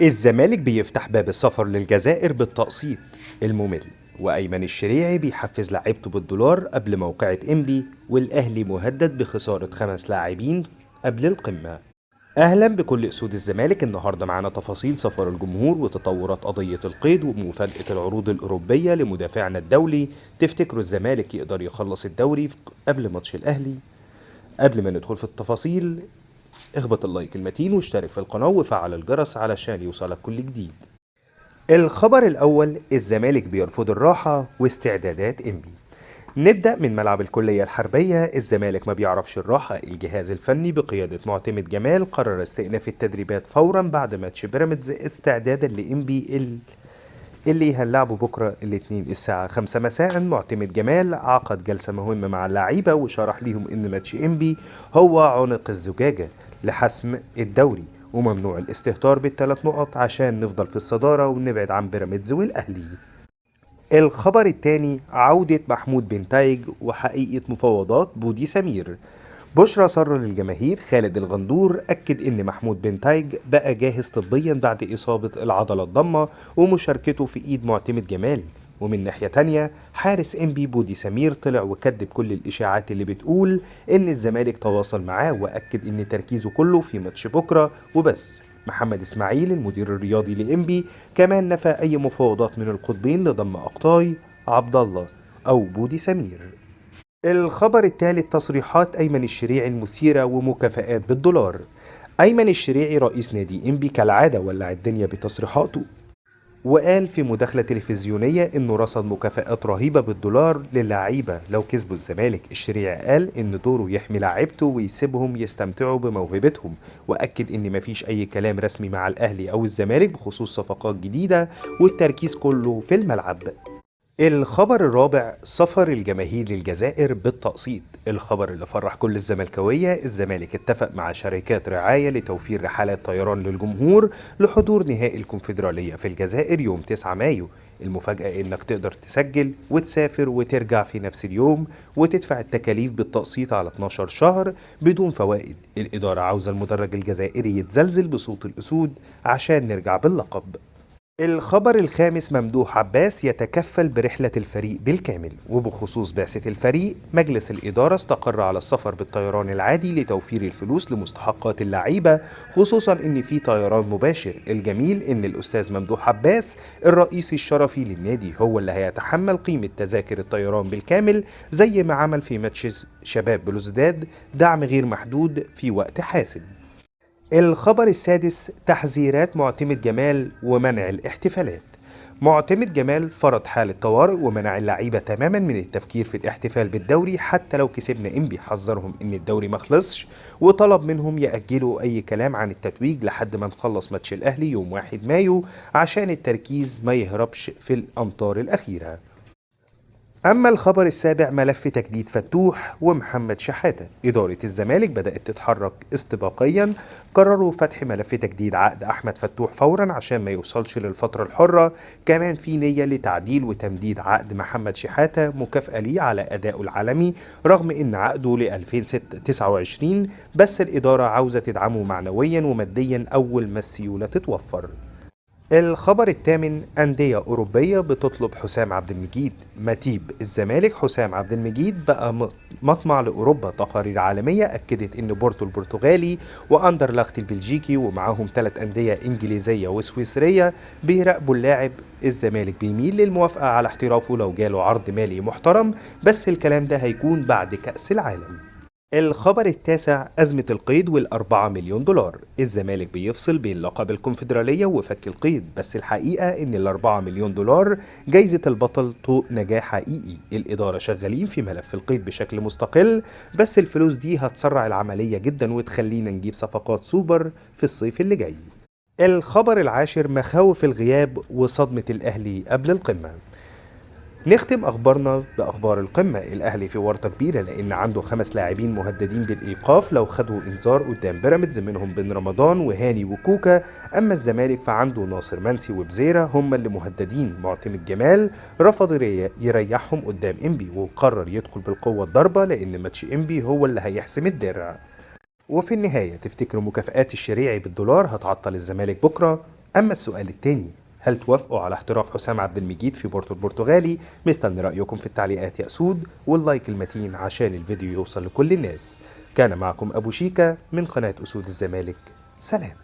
الزمالك بيفتح باب السفر للجزائر بالتقسيط الممل، وأيمن الشريعي بيحفز لاعيبته بالدولار قبل موقعة إنبي، والأهلي مهدد بخسارة 5 لاعبين قبل القمة. أهلا بكل أسود الزمالك. النهاردة معانا تفاصيل سفر الجمهور وتطورات قضية القيد ومفاجأة العروض الأوروبية لمدافعنا الدولي. تفتكروا الزمالك يقدر يخلص الدوري قبل ماتش الأهلي؟ قبل ما ندخل في التفاصيل، اخبط اللايك المتين واشترك في القناة وفعل الجرس علشان يوصلك كل جديد. الخبر الأول: الزمالك بيرفض الراحة واستعدادات إنبي. نبدأ من ملعب الكلية الحربية. الزمالك ما بيعرفش الراحة. الجهاز الفني بقيادة معتمد جمال قرر استئناف التدريبات فورا بعد ماتش بيراميدز استعدادا لإنبي اللي هنلعبه بكرة الاثنين الساعة 5 مساء. معتمد جمال عقد جلسة مهمة مع اللعيبة وشرح ليهم ان ماتش انبي هو عنق الزجاجة لحسم الدوري، وممنوع الاستهتار بال3 نقط عشان نفضل في الصدارة ونبعد عن بيراميدز والأهلي. الخبر الثاني: عودة محمود بن تايج وحقيقة مفاوضات بودي سمير. بشرى سر للجماهير: خالد الغندور أكد إن محمود بن تايج بقى جاهز طبيا بعد إصابة العضلة الضمة ومشاركته في إيد معتمد جمال. ومن ناحية تانية، حارس إنبي بودي سمير طلع وكذب كل الإشاعات اللي بتقول إن الزمالك تواصل معاه، وأكد إن تركيزه كله في ماتش بكرة وبس. محمد إسماعيل المدير الرياضي لإنبي كمان نفى أي مفاوضات من القطبين لضم أقطاي عبد الله أو بودي سمير. الخبر الثالث: تصريحات أيمن الشريعي المثيرة ومكافآت بالدولار. أيمن الشريعي رئيس نادي إنبي كالعادة ولع الدنيا بتصريحاته، وقال في مداخلة تلفزيونية إنه رصد مكافآت رهيبة بالدولار للاعيبة لو كسبوا الزمالك. الشريعي قال إن دوره يحمي لاعيبته ويسيبهم يستمتعوا بموهبتهم، وأكد إن مفيش أي كلام رسمي مع الأهلي أو الزمالك بخصوص صفقات جديدة، والتركيز كله في الملعب. الخبر الرابع: سفر الجماهير للجزائر بالتقسيط. الخبر اللي فرح كل الزملكاوية: الزمالك اتفق مع شركات رعاية لتوفير رحلات طيران للجمهور لحضور نهائي الكونفدرالية في الجزائر يوم 9 مايو. المفاجأة إنك تقدر تسجل وتسافر وترجع في نفس اليوم، وتدفع التكاليف بالتقسيط على 12 شهر بدون فوائد. الإدارة عاوزة المدرج الجزائري يتزلزل بصوت الأسود عشان نرجع باللقب. الخبر الخامس: ممدوح عباس يتكفل برحلة الفريق بالكامل. وبخصوص بعثة الفريق، مجلس الإدارة استقر على السفر بالطيران العادي لتوفير الفلوس لمستحقات اللعيبة، خصوصا إن في طيران مباشر. الجميل إن الأستاذ ممدوح عباس الرئيس الشرفي للنادي هو اللي هيتحمل قيمة تذاكر الطيران بالكامل، زي ما عمل في ماتش شباب بلوزداد، دعم غير محدود في وقت حاسم. الخبر السادس: تحذيرات معتمد جمال ومنع الاحتفالات. معتمد جمال فرض حالة طوارئ ومنع اللعيبة تماما من التفكير في الاحتفال بالدوري حتى لو كسبنا. انبي حذرهم ان الدوري مخلصش، وطلب منهم يأجلوا اي كلام عن التتويج لحد ما نخلص ماتش الاهلي يوم 1 مايو عشان التركيز ما يهربش في الامطار الاخيرة. أما الخبر السابع: ملف تجديد فتوح ومحمد شحاتة. إدارة الزمالك بدأت تتحرك استباقيا، قرروا فتح ملف تجديد عقد أحمد فتوح فورا عشان ما يوصلش للفترة الحرة. كمان في نية لتعديل وتمديد عقد محمد شحاتة مكافأة ليه على أدائه العالمي رغم إن عقده ل 2029، بس الإدارة عاوزة تدعمه معنويا وماديا أول ما السيولة تتوفر. الخبر الثامن: أندية أوروبية بتطلب حسام عبد المجيد. متيب الزمالك حسام عبد المجيد بقى مطمع لأوروبا. تقارير عالمية أكدت إن بورتو البرتغالي وأندرلخت البلجيكي ومعاهم 3 أندية إنجليزية وسويسرية بيراقبوا اللاعب. الزمالك بيميل للموافقة على احترافه لو جاله عرض مالي محترم، بس الكلام ده هيكون بعد كأس العالم. الخبر التاسع: أزمة القيد وال4 مليون دولار. الزمالك بيفصل بين لقب الكونفدرالية وفك القيد، بس الحقيقة إن ال4 مليون دولار جايزة البطل طوق نجاح حقيقي. الإدارة شغالين في ملف القيد بشكل مستقل، بس الفلوس دي هتسرع العملية جدا وتخلينا نجيب صفقات سوبر في الصيف اللي جاي. الخبر العاشر: مخاوف الغياب وصدمة الأهلي قبل القمة. نختم أخبارنا بأخبار القمة. الأهلي في ورطة كبيرة لأن عنده 5 لاعبين مهددين بالإيقاف لو خدوا إنذار قدام بيراميدز، منهم بن رمضان وهاني وكوكا. أما الزمالك فعنده ناصر منسي وبزيرة هم اللي مهددين. معتمد جمال رفض يريحهم قدام إنبي وقرر يدخل بالقوة الضربة لأن ماتش إنبي هو اللي هيحسم الدرع. وفي النهاية، تفتكروا مكافآت الشريعي بالدولار هتعطل الزمالك بكرة أما السؤال التاني، هل توافقوا على احتراف حسام عبد المجيد في بورتو البرتغالي؟ مستني رأيكم في التعليقات يا أسود، واللايك المتين عشان الفيديو يوصل لكل الناس. كان معكم أبو شيكا من قناة أسود الزمالك. سلام.